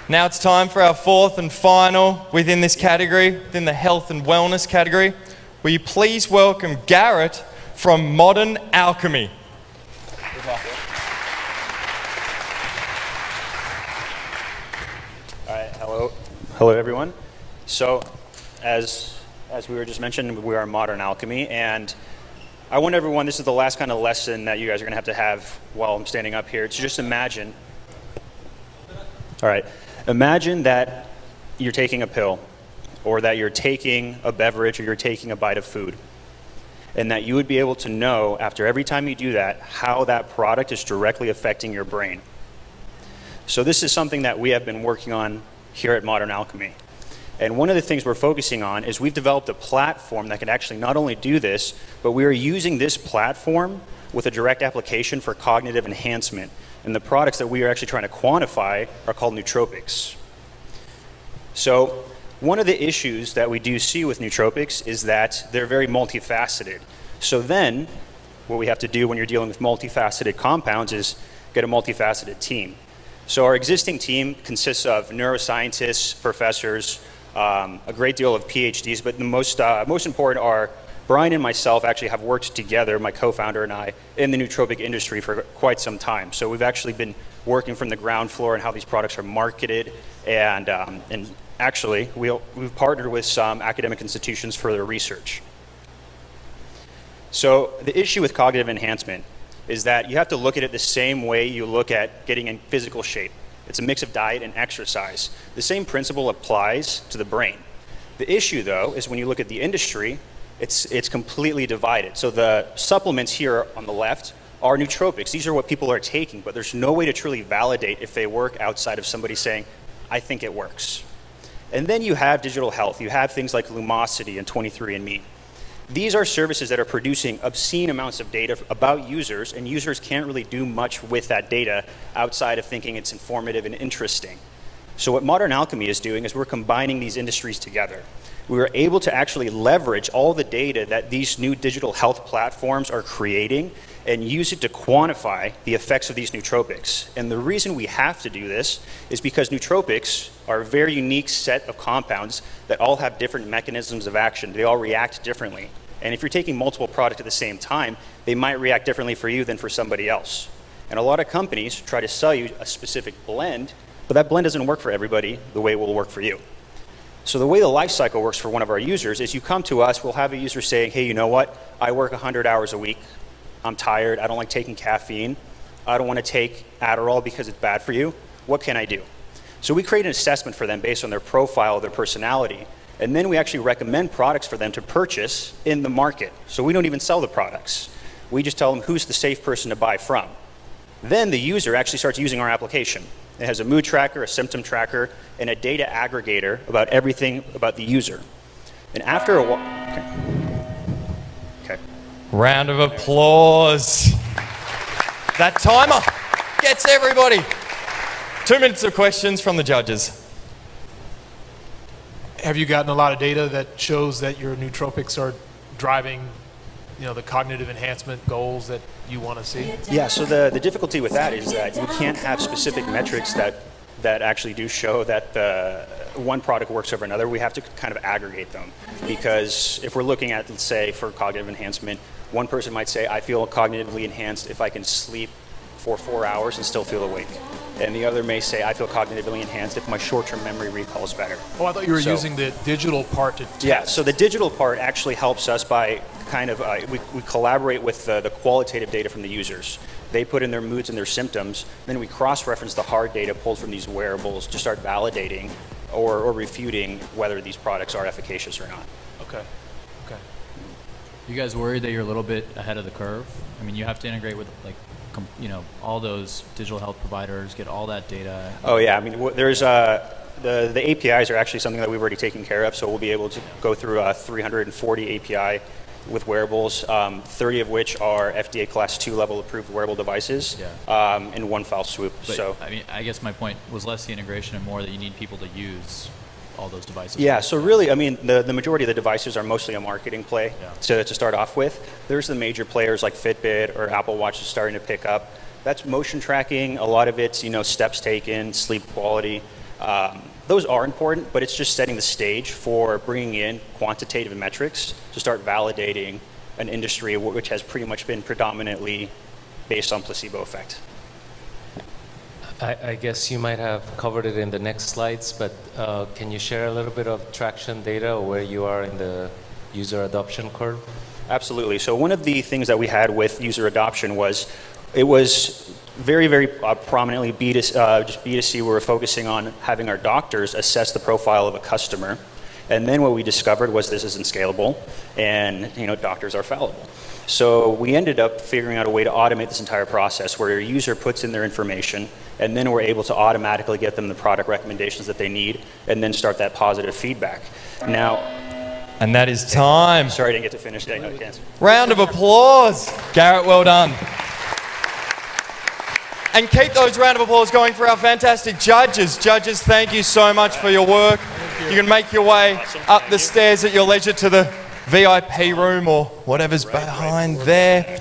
Now it's time for our fourth and final within this category, within the health and wellness category. Will you please welcome Garrett from Modern AlkaMe. All right, hello everyone. So, as we were just mentioned, we are Modern AlkaMe, and I want everyone, this is the last kind of lesson that you guys are going to have while I'm standing up here, to just imagine. All right, imagine that you're taking a pill, or that you're taking a beverage, or you're taking a bite of food, and that you would be able to know after every time you do that how that product is directly affecting your brain. So this is something that we have been working on here at Modern AlkaMe. And one of the things we're focusing on is we've developed a platform that can actually not only do this, but we are using this platform with a direct application for cognitive enhancement. And the products that we are actually trying to quantify are called nootropics. So one of the issues that we do see with nootropics is that they're very multifaceted. So then what we have to do when you're dealing with multifaceted compounds is get a multifaceted team. So our existing team consists of neuroscientists, professors, a great deal of PhDs, but the most important are Brian and myself actually have worked together, my co-founder and I, in the nootropic industry for quite some time. So we've actually been working from the ground floor on how these products are marketed, and actually we've partnered with some academic institutions for their research. So the issue with cognitive enhancement is that you have to look at it the same way you look at getting in physical shape. It's a mix of diet and exercise. The same principle applies to the brain. The issue, though, is when you look at the industry, it's completely divided. So the supplements here on the left are nootropics. These are what people are taking, but there's no way to truly validate if they work outside of somebody saying, I think it works. And then you have digital health. You have things like Lumosity and 23andMe. These are services that are producing obscene amounts of data about users, and users can't really do much with that data outside of thinking it's informative and interesting. So what Modern AlkaMe is doing is we're combining these industries together. We were able to actually leverage all the data that these new digital health platforms are creating and use it to quantify the effects of these nootropics. And the reason we have to do this is because nootropics are a very unique set of compounds that all have different mechanisms of action. They all react differently. And if you're taking multiple products at the same time, they might react differently for you than for somebody else. And a lot of companies try to sell you a specific blend, but that blend doesn't work for everybody the way it will work for you. So the way the life cycle works for one of our users is you come to us, we'll have a user saying, hey, you know what? I work 100 hours a week. I'm tired. I don't like taking caffeine. I don't want to take Adderall because it's bad for you. What can I do? So we create an assessment for them based on their profile, their personality, and then we actually recommend products for them to purchase in the market. So we don't even sell the products. We just tell them who's the safe person to buy from. Then the user actually starts using our application. It has a mood tracker, a symptom tracker, and a data aggregator about everything about the user. And after a while, okay. Round of applause. That timer gets everybody. 2 minutes of questions from the judges. Have you gotten a lot of data that shows that your nootropics are driving, the cognitive enhancement goals that you want to see? Yeah, so the difficulty with that is that you can't have specific metrics that actually do show that one product works over another. We have to kind of aggregate them, because if we're looking at, let's say, for cognitive enhancement, one person might say, I feel cognitively enhanced if I can sleep for 4 hours and still feel awake. And the other may say, I feel cognitively enhanced if my short-term memory recall is better. Oh, I thought you were using the digital part to test. Yeah, so the digital part actually helps us by kind of, we collaborate with the qualitative data from the users. They put in their moods and their symptoms, then we cross-reference the hard data pulled from these wearables to start validating or refuting whether these products are efficacious or not. Okay. Okay. You guys worried that you're a little bit ahead of the curve? I mean, you have to integrate with all those digital health providers, get all that data. Oh yeah, I mean, there's the APIs are actually something that we've already taken care of, so we'll be able to go through 340 API with wearables, 30 of which are FDA Class 2 level approved wearable devices, in one foul swoop. But, so I mean, I guess my point was less the integration and more that you need people to use all those devices. Yeah, so really, I mean, the majority of the devices are mostly a marketing play to start off with. There's the major players like Fitbit or Apple Watch is starting to pick up. That's motion tracking. A lot of it's, steps taken, sleep quality. Those are important, but it's just setting the stage for bringing in quantitative metrics to start validating an industry which has pretty much been predominantly based on placebo effect. I guess you might have covered it in the next slides, but can you share a little bit of traction data or where you are in the user adoption curve? Absolutely. So one of the things that we had with user adoption was it was very, very prominently B2C. We were focusing on having our doctors assess the profile of a customer. And then what we discovered was this isn't scalable, and doctors are fallible. So we ended up figuring out a way to automate this entire process where your user puts in their information, and then we're able to automatically get them the product recommendations that they need, and then start that positive feedback. Now, And that is time. sorry I didn't get to finish. I know you can't. Round of applause. Garrett, well done. And keep those round of applause going for our fantastic judges. Judges, thank you so much for your work. You can make your way up the stairs at your leisure to the VIP room or whatever's behind there.